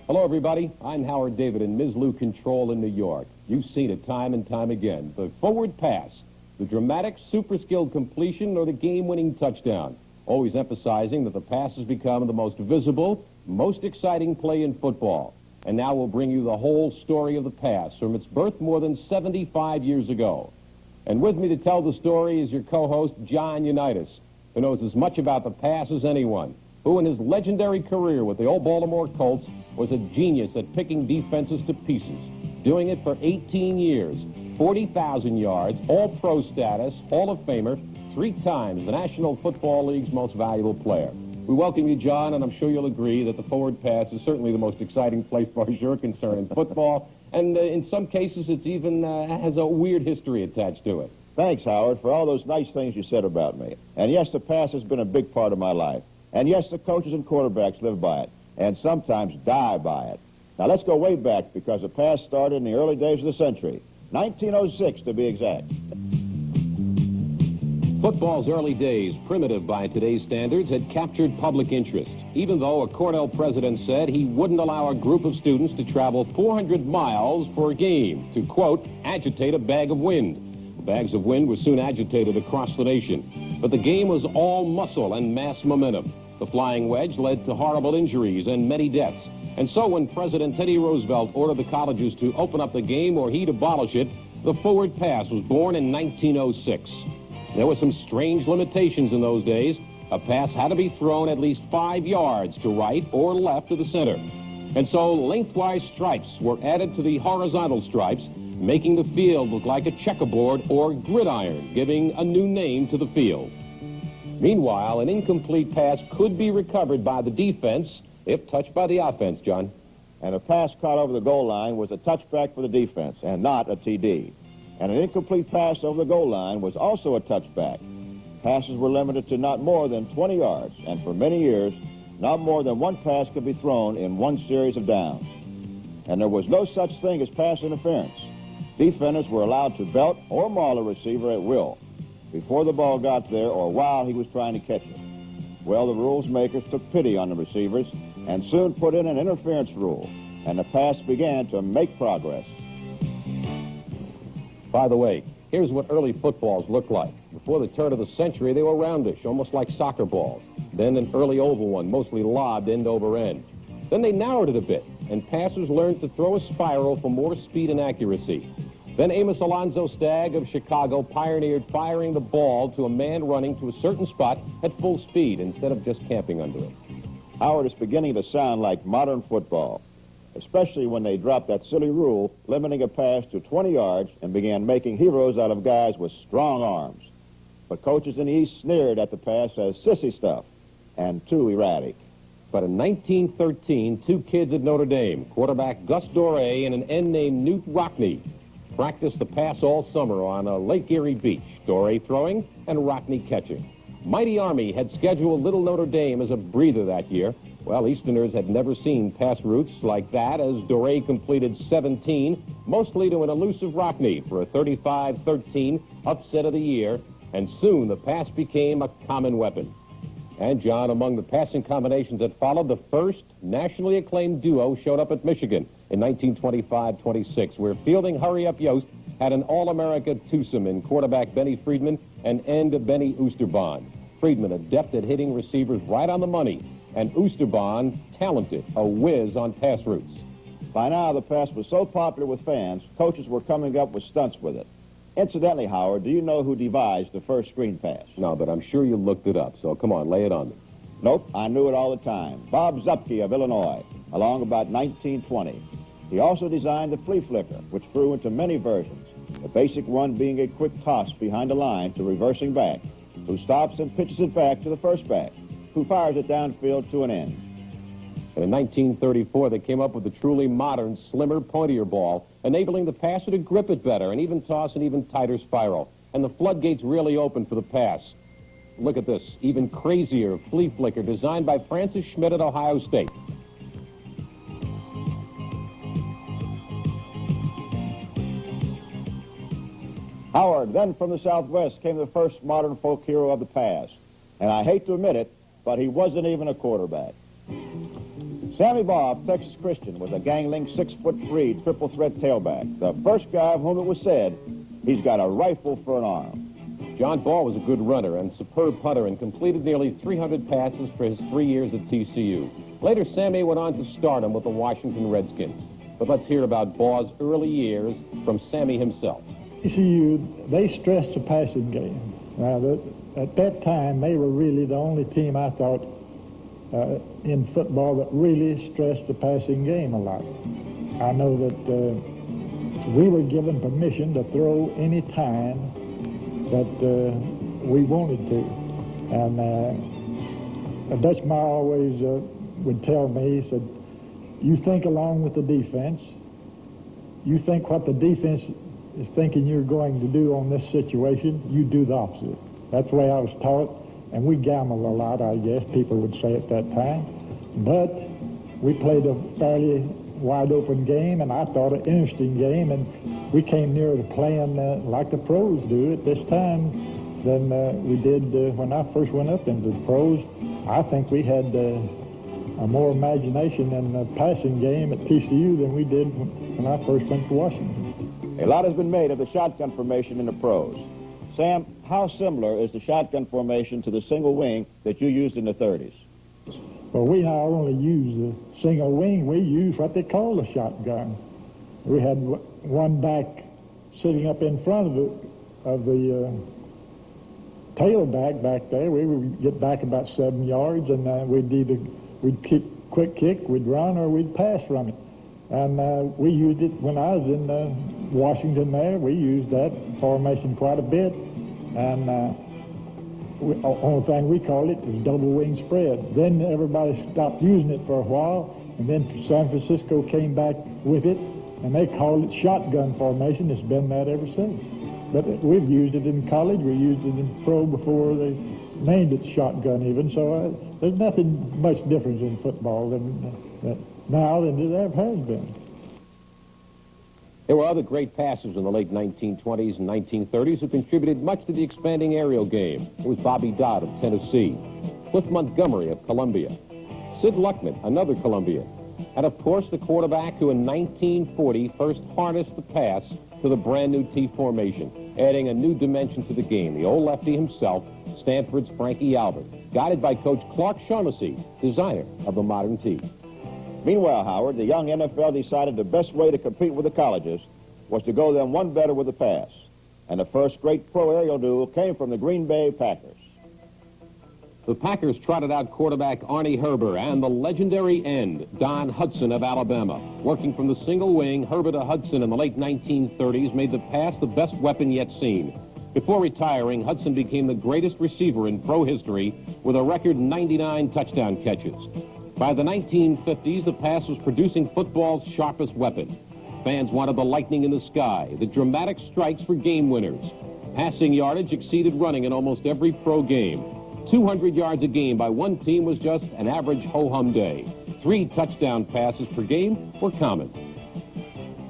Hello, everybody. I'm Howard David in Mizlou Control in New York. You've seen it time and time again. The forward pass, the dramatic, super-skilled completion, or the game-winning touchdown. Always emphasizing that the pass has become the most visible, most exciting play in football. And now we'll bring you the whole story of the pass from its birth more than 75 years ago. And with me to tell the story is your co-host, John Unitas, who knows as much about the pass as anyone, who in his legendary career with the old Baltimore Colts was a genius at picking defenses to pieces, doing it for 18 years, 40,000 yards, all-pro status, Hall of Famer, 3 times the National Football League's most valuable player. We welcome you, John, and I'm sure you'll agree that the forward pass is certainly the most exciting play as far as you're concerned in football, and in some cases it's even has a weird history attached to it. Thanks, Howard, for all those nice things you said about me. And yes, the pass has been a big part of my life. And yes, the coaches and quarterbacks live by it, and sometimes die by it. Now, let's go way back, because the pass started in the early days of the century, 1906 to be exact. Football's early days, primitive by today's standards, had captured public interest, even though a Cornell president said he wouldn't allow a group of students to travel 400 miles for a game to, quote, agitate a bag of wind. The bags of wind were soon agitated across the nation, but the game was all muscle and mass momentum. The flying wedge led to horrible injuries and many deaths. And so when President Teddy Roosevelt ordered the colleges to open up the game or he'd abolish it, the forward pass was born in 1906. There were some strange limitations in those days. A pass had to be thrown at least 5 yards to right or left of the center. And so lengthwise stripes were added to the horizontal stripes, making the field look like a checkerboard or gridiron, giving a new name to the field. Meanwhile, an incomplete pass could be recovered by the defense if touched by the offense, John. And a pass caught over the goal line was a touchback for the defense and not a TD. And an incomplete pass over the goal line was also a touchback. Passes were limited to not more than 20 yards, and for many years, not more than one pass could be thrown in one series of downs. And there was no such thing as pass interference. Defenders were allowed to belt or maul a receiver at will, before the ball got there or while he was trying to catch it. Well, the rules makers took pity on the receivers and soon put in an interference rule, and the pass began to make progress. By the way, here's what early footballs looked like. Before the turn of the century, they were roundish, almost like soccer balls. Then an early oval one, mostly lobbed end over end. Then they narrowed it a bit, and passers learned to throw a spiral for more speed and accuracy. Then Amos Alonzo Stagg of Chicago pioneered firing the ball to a man running to a certain spot at full speed instead of just camping under it. Howard, is beginning to sound like modern football, especially when they dropped that silly rule limiting a pass to 20 yards and began making heroes out of guys with strong arms. But coaches in the East sneered at the pass as sissy stuff and too erratic. But in 1913, 2 kids at Notre Dame, quarterback Gus Doré and an end named Newt Rockne, practiced the pass all summer on a Lake Erie beach, Doré throwing and Rockne catching. Mighty Army had scheduled Little Notre Dame as a breather that year. Well, Easterners had never seen pass routes like that as Doré completed 17, mostly to an elusive Rockne for a 35-13 upset of the year, and soon the pass became a common weapon. And, John, among the passing combinations that followed, the first nationally acclaimed duo showed up at Michigan in 1925-26, where fielding Hurry-Up Yost had an All-America twosome in quarterback Benny Friedman and end Benny Oosterbaan. Friedman adept at hitting receivers right on the money, and Oosterbaan talented, a whiz on pass routes. By now, the pass was so popular with fans, coaches were coming up with stunts with it. Incidentally, Howard, do you know who devised the first screen pass? No, but I'm sure you looked it up, so come on, lay it on me. Nope, I knew it all the time. Bob Zupke of Illinois, along about 1920. He also designed the flea flicker, which grew into many versions, the basic one being a quick toss behind a line to reversing back, who stops and pitches it back to the first back, who fires it downfield to an end. And in 1934, they came up with the truly modern, slimmer, pointier ball, enabling the passer to grip it better and even toss an even tighter spiral. And the floodgates really opened for the pass. Look at this, even crazier flea flicker designed by Francis Schmidt at Ohio State. Howard, then from the Southwest came the first modern folk hero of the pass. And I hate to admit it, but he wasn't even a quarterback. Sammy Baugh of Texas Christian was a gangling 6'3" triple threat tailback. The first guy of whom it was said, he's got a rifle for an arm. John Ball was a good runner and superb punter and completed nearly 300 passes for his 3 years at TCU. Later, Sammy went on to stardom with the Washington Redskins. But let's hear about Ball's early years from Sammy himself. TCU, they stressed the passing game. Now, at that time, they were really the only team I thought in football that really stressed the passing game a lot. I know that we were given permission to throw any time that we wanted to. And Dutch Ma always would tell me, he said, you think along with the defense. You think what the defense is thinking you're going to do on this situation, you do the opposite. That's the way I was taught. And we gambled a lot, I guess, people would say at that time. But we played a fairly wide-open game, and I thought an interesting game, and we came nearer to playing like the pros do at this time than we did when I first went up into the pros. I think we had a more imagination in the passing game at TCU than we did when I first went to Washington. A lot has been made of the shotgun formation in the pros. Sam, how similar is the shotgun formation to the single wing that you used in the 30s? Well, we not only use the single wing, we use what they call the shotgun. We had one back sitting up in front of the tailback back there. We would get back about 7 yards, and we'd kick, quick kick, we'd run, or we'd pass from it. And we used it when I was in Washington there. We used that formation quite a bit. And the only thing we called it was double wing spread. Then everybody stopped using it for a while, and then San Francisco came back with it, and they called it shotgun formation. It's been that ever since. But we've used it in college. We used it in pro before they named it shotgun even. So there's nothing much difference in football now than there ever has been. There were other great passers in the late 1920s and 1930s who contributed much to the expanding aerial game. It was Bobby Dodd of Tennessee, Cliff Montgomery of Columbia, Sid Luckman, another Columbian, and of course the quarterback who in 1940 first harnessed the pass to the brand new T formation, adding a new dimension to the game, the old lefty himself, Stanford's Frankie Albert, guided by Coach Clark Shaughnessy, designer of the modern T. Meanwhile, Howard, the young NFL decided the best way to compete with the colleges was to go them one better with the pass. And the first great pro aerial duel came from the Green Bay Packers. The Packers trotted out quarterback Arnie Herber and the legendary end, Don Hudson of Alabama. Working from the single wing, Herber to Hudson in the late 1930s made the pass the best weapon yet seen. Before retiring, Hudson became the greatest receiver in pro history with a record 99 touchdown catches. By the 1950s, the pass was producing football's sharpest weapon. Fans wanted the lightning in the sky, the dramatic strikes for game winners. Passing yardage exceeded running in almost every pro game. 200 yards a game by one team was just an average ho-hum day. 3 touchdown passes per game were common.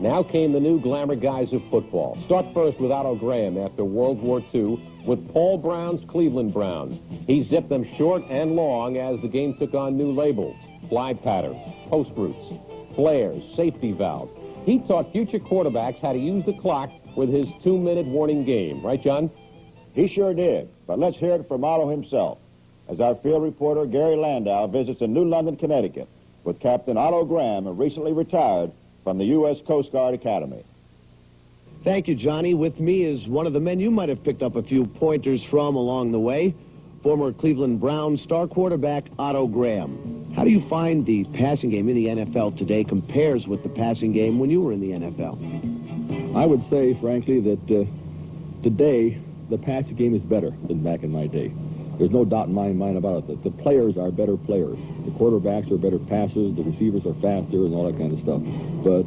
Now came the new glamour guys of football. Start first with Otto Graham after World War II with Paul Brown's Cleveland Browns. He zipped them short and long as the game took on new labels, fly patterns, post routes, flares, safety valves. He taught future quarterbacks how to use the clock with his 2-minute warning game. Right, John? He sure did. But let's hear it from Otto himself as our field reporter Gary Landau visits in New London, Connecticut with Captain Otto Graham, who recently retired from the U.S. Coast Guard Academy. Thank you, Johnny. With me is one of the men you might have picked up a few pointers from along the way, former Cleveland Browns star quarterback Otto Graham. How do you find the passing game in the NFL today compares with the passing game when you were in the NFL? I would say, frankly, that today the passing game is better than back in my day. There's no doubt in my mind about it. The players are better players. The quarterbacks are better passers. The receivers are faster and all that kind of stuff. But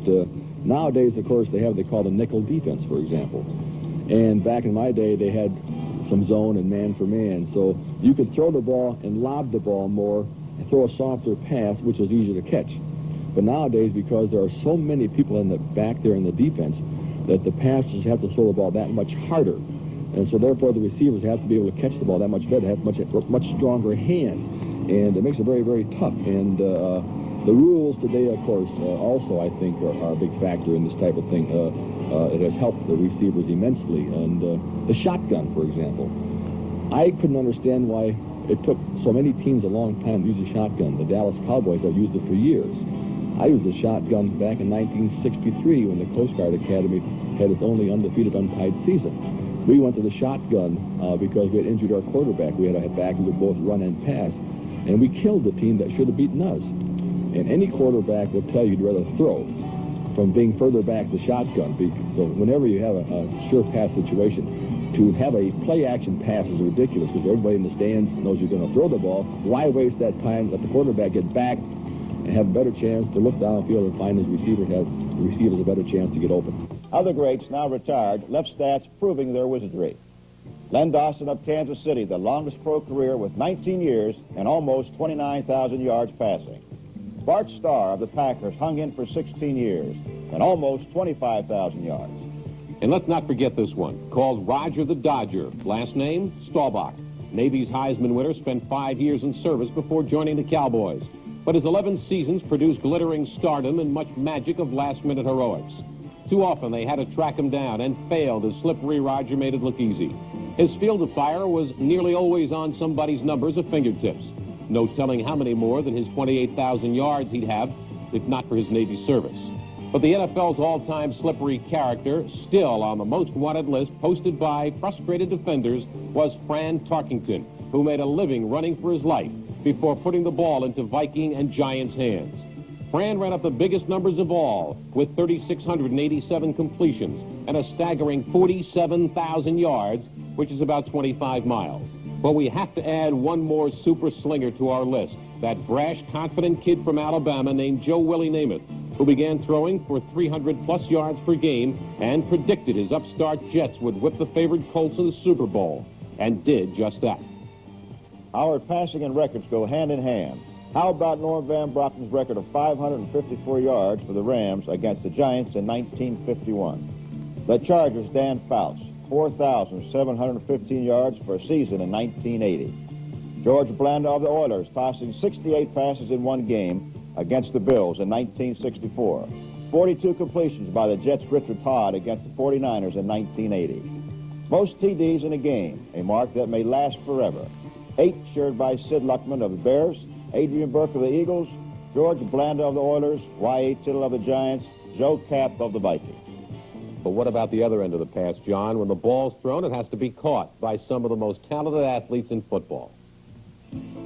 nowadays, of course, they call the nickel defense, for example. And back in my day, they had some zone and man for man. So you could throw the ball and lob the ball more and throw a softer pass, which was easier to catch. But nowadays, because there are so many people in the back there in the defense, that the passers have to throw the ball that much harder. And so therefore the receivers have to be able to catch the ball that much better, have much stronger hands. And it makes it very, very tough. And The rules today, of course, also, I think, are a big factor in this type of thing. It has helped the receivers immensely. And the shotgun, for example. I couldn't understand why it took so many teams a long time to use a shotgun. The Dallas Cowboys have used it for years. I used a shotgun back in 1963 when the Coast Guard Academy had its only undefeated untied season. We went to the shotgun because we had injured our quarterback. We had a back who could both run and pass. And we killed the team that should have beaten us. And any quarterback will tell you you'd rather throw from being further back the shotgun. So whenever you have a sure pass situation, to have a play-action pass is ridiculous because everybody in the stands knows you're going to throw the ball. Why waste that time? Let the quarterback get back and have a better chance to look downfield and find his receiver. Have the receivers a better chance to get open. Other greats, now retired, left stats proving their wizardry. Len Dawson of Kansas City, the longest pro career with 19 years and almost 29,000 yards passing. Bart Starr of the Packers hung in for 16 years and almost 25,000 yards. And let's not forget this one, called Roger the Dodger. Last name, Staubach. Navy's Heisman winner, spent 5 years in service before joining the Cowboys. But his 11 seasons produced glittering stardom and much magic of last-minute heroics. Too often they had to track him down and failed as slippery Roger made it look easy. His field of fire was nearly always on somebody's numbers of fingertips. No telling how many more than his 28,000 yards he'd have if not for his Navy service. But the NFL's all-time slippery character, still on the most wanted list posted by frustrated defenders, was Fran Tarkington, who made a living running for his life before putting the ball into Viking and Giants' hands. Fran ran up the biggest numbers of all, with 3,687 completions and a staggering 47,000 yards, which is about 25 miles. But we have to add one more super slinger to our list, that brash, confident kid from Alabama named Joe Willie Namath, who began throwing for 300-plus yards per game and predicted his upstart Jets would whip the favored Colts in the Super Bowl, and did just that. Our passing and records go hand in hand. How about Norm Van Brocken's record of 554 yards for the Rams against the Giants in 1951? The Chargers' Dan Fouts, 4,715 yards for a season in 1980. George Blanda of the Oilers tossing 68 passes in one game against the Bills in 1964. 42 completions by the Jets' Richard Todd against the 49ers in 1980. Most TDs in a game, a mark that may last forever. 8 shared by Sid Luckman of the Bears, Adrian Burke of the Eagles, George Blanda of the Oilers, Y.A. Tittle of the Giants, Joe Kapp of the Vikings. But what about the other end of the pass, John? When the ball's thrown, it has to be caught by some of the most talented athletes in football.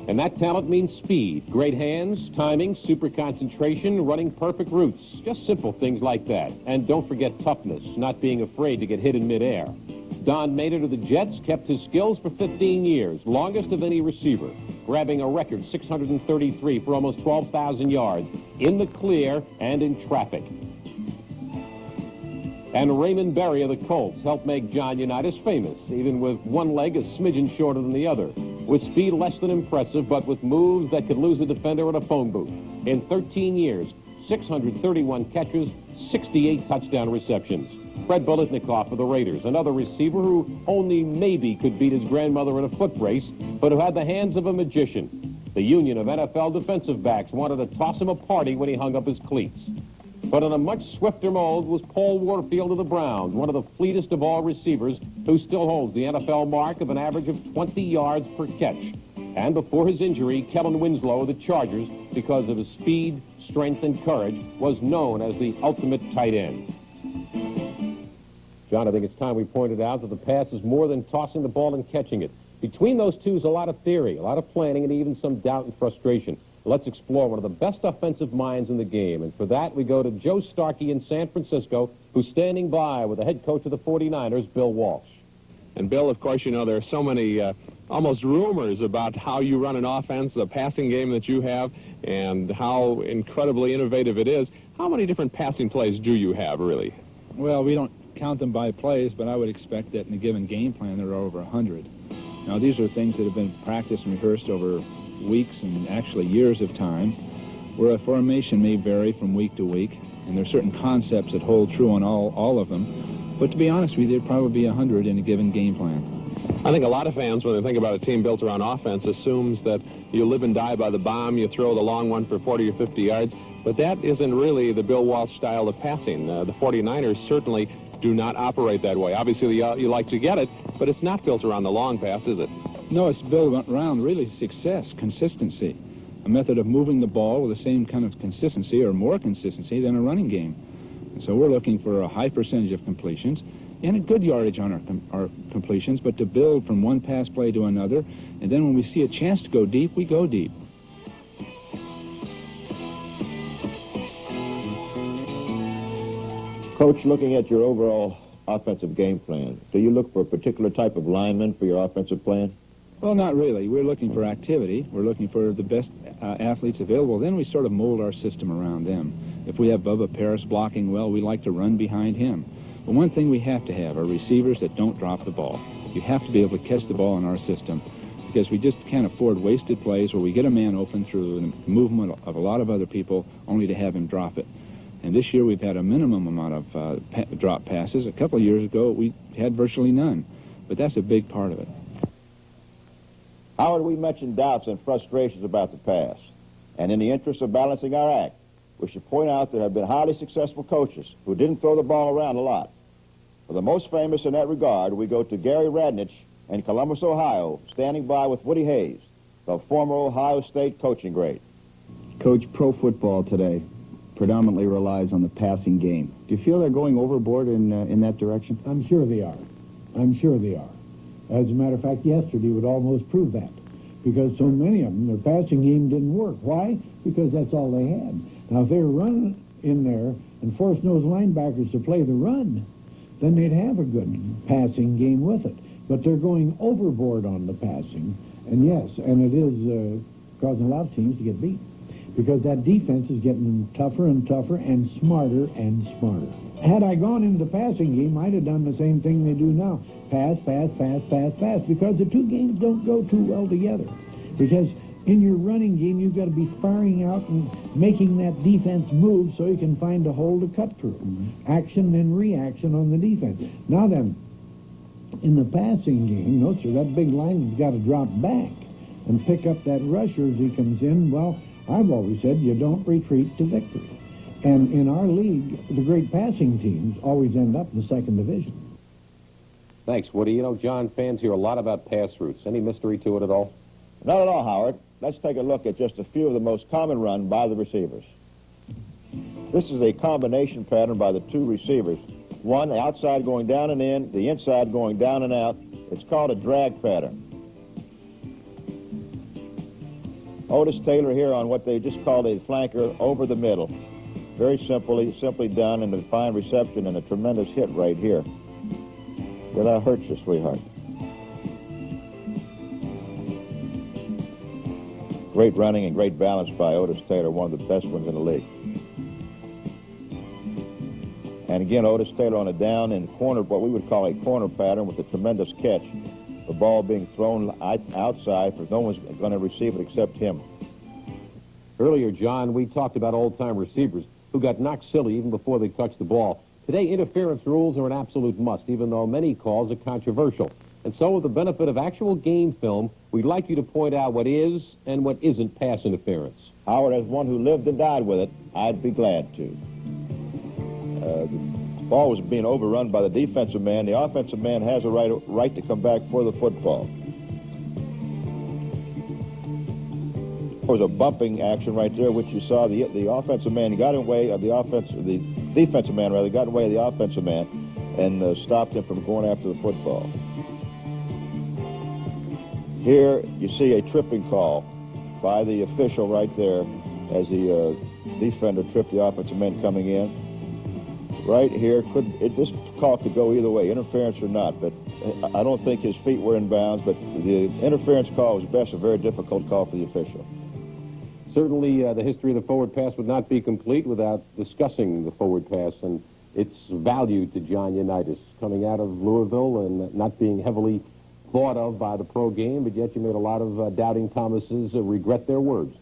And that talent means speed, great hands, timing, super concentration, running perfect routes. Just simple things like that. And don't forget toughness, not being afraid to get hit in midair. Don Maynard of the Jets kept his skills for 15 years, longest of any receiver, grabbing a record 633 for almost 12,000 yards, in the clear and in traffic. And Raymond Berry of the Colts helped make John Unitas famous, even with one leg a smidgen shorter than the other. With speed less than impressive, but with moves that could lose a defender at a phone booth. In 13 years, 631 catches, 68 touchdown receptions. Fred Biletnikoff of the Raiders, another receiver who only maybe could beat his grandmother in a foot race, but who had the hands of a magician. The Union of NFL defensive backs wanted to toss him a party when he hung up his cleats. But in a much swifter mold was Paul Warfield of the Browns, one of the fleetest of all receivers, who still holds the NFL mark of an average of 20 yards per catch. And before his injury, Kellen Winslow of the Chargers, because of his speed, strength, and courage, was known as the ultimate tight end. John, I think it's time we pointed out that the pass is more than tossing the ball and catching it. Between those two is a lot of theory, a lot of planning, and even some doubt and frustration. Let's explore one of the best offensive minds in the game. And for that, we go to Joe Starkey in San Francisco, who's standing by with the head coach of the 49ers, Bill Walsh. And, Bill, of course, you know, there are so many almost rumors about how you run an offense, the passing game that you have, and how incredibly innovative it is. How many different passing plays do you have, really? Well, we don't count them by plays, but I would expect that in a given game plan there are over 100. Now, these are things that have been practiced and rehearsed over weeks and actually years of time, where a formation may vary from week to week, and there are certain concepts that hold true on all of them. But to be honest with you, there'd probably be 100 in a given game plan. I think a lot of fans, when they think about a team built around offense, assumes that you live and die by the bomb, you throw the long one for 40 or 50 yards. But that isn't really the Bill Walsh style of passing. The 49ers certainly do not operate that way. Obviously, you like to get it, but it's not built around the long pass, is it? No, it's built around really success, consistency, a method of moving the ball with the same kind of consistency or more consistency than a running game. And so we're looking for a high percentage of completions and a good yardage on our completions, but to build from one pass play to another, and then when we see a chance to go deep, we go deep. Coach, looking at your overall offensive game plan, do you look for a particular type of lineman for your offensive plan? Well, not really. We're looking for activity. We're looking for the best athletes available. Then we sort of mold our system around them. If we have Bubba Paris blocking well, we like to run behind him. But one thing we have to have are receivers that don't drop the ball. You have to be able to catch the ball in our system, because we just can't afford wasted plays where we get a man open through the movement of a lot of other people only to have him drop it. And this year we've had a minimum amount of drop passes. A couple of years ago we had virtually none. But that's a big part of it. Howard, we mentioned doubts and frustrations about the pass. And in the interest of balancing our act, we should point out there have been highly successful coaches who didn't throw the ball around a lot. For the most famous in that regard, we go to Gary Radnich in Columbus, Ohio, standing by with Woody Hayes, the former Ohio State coaching great. Coach, pro football today predominantly relies on the passing game. Do you feel they're going overboard in that direction? I'm sure they are. I'm sure they are. As a matter of fact, yesterday would almost prove that, because so many of them, their passing game didn't work. Why? Because that's all they had. Now, if they were running in there and forcing those linebackers to play the run, then they'd have a good passing game with it. But they're going overboard on the passing, and yes, and it is causing a lot of teams to get beat, because that defense is getting tougher and tougher and smarter and smarter. Had I gone into the passing game, I'd have done the same thing they do now. Pass, pass, pass, pass, pass, because the two games don't go too well together. Because in your running game, you've got to be firing out and making that defense move so you can find a hole to cut through. Action and reaction on the defense. Now then, in the passing game, no, sir, that big lineman's got to drop back and pick up that rusher as he comes in. Well, I've always said you don't retreat to victory. And in our league, the great passing teams always end up in the second division. Thanks, Woody. You know, John, fans hear a lot about pass routes. Any mystery to it at all? Not at all, Howard. Let's take a look at just a few of the most common run by the receivers. This is a combination pattern by the two receivers. One, the outside going down and in, the inside going down and out. It's called a drag pattern. Otis Taylor here on what they just called a flanker over the middle. Very simply done, and a fine reception and a tremendous hit right here. Well, that hurts you, sweetheart. Great running and great balance by Otis Taylor, one of the best ones in the league. And again, Otis Taylor on a down and corner, what we would call a corner pattern with a tremendous catch. The ball being thrown outside, for no one's going to receive it except him. Earlier, John, we talked about old-time receivers who got knocked silly even before they touched the ball. Today, interference rules are an absolute must, even though many calls are controversial. And so, with the benefit of actual game film, we'd like you to point out what is and what isn't pass interference. Howard, as one who lived and died with it, I'd be glad to. The ball was being overrun by the defensive man. The offensive man has a right to come back for the football. There was a bumping action right there, which you saw. The offensive man got in the way of the defensive man got in the way of the offensive man and stopped him from going after the football. Here you see a tripping call by the official right there as the defender tripped the offensive man coming in. Right here, this call could go either way, interference or not, but I don't think his feet were in bounds, but the interference call was best a very difficult call for the official. Certainly, the history of the forward pass would not be complete without discussing the forward pass and its value to John Unitas, coming out of Louisville and not being heavily thought of by the pro game, but yet you made a lot of doubting Thomases regret their words.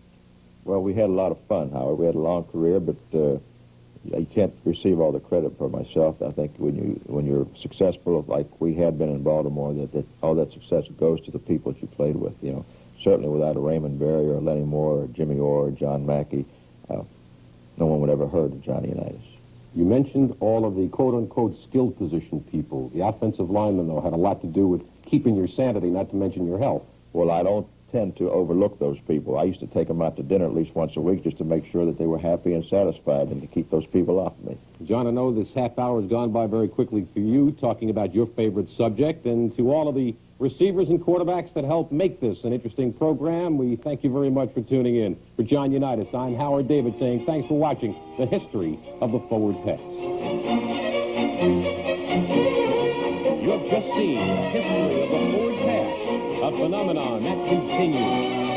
Well, we had a lot of fun, Howard. We had a long career, but you can't receive all the credit for myself. I think when you're successful, like we had been in Baltimore, that all that success goes to the people that you played with. You know, certainly without a Raymond Berry or Lenny Moore or Jimmy Orr or John Mackey, no one would ever heard of Johnny Unitas. You mentioned all of the quote-unquote skilled position people. The offensive linemen, though, had a lot to do with keeping your sanity, not to mention your health. Well, I don't tend to overlook those people. I used to take them out to dinner at least once a week just to make sure that they were happy and satisfied and to keep those people off me. John, I know this half hour has gone by very quickly for you, talking about your favorite subject, and to all of the receivers and quarterbacks that helped make this an interesting program, we thank you very much for tuning in. For John Unitas, I'm Howard David saying thanks for watching the history of the forward pass. You have just seen the history of the forward pass, a phenomenon that continues.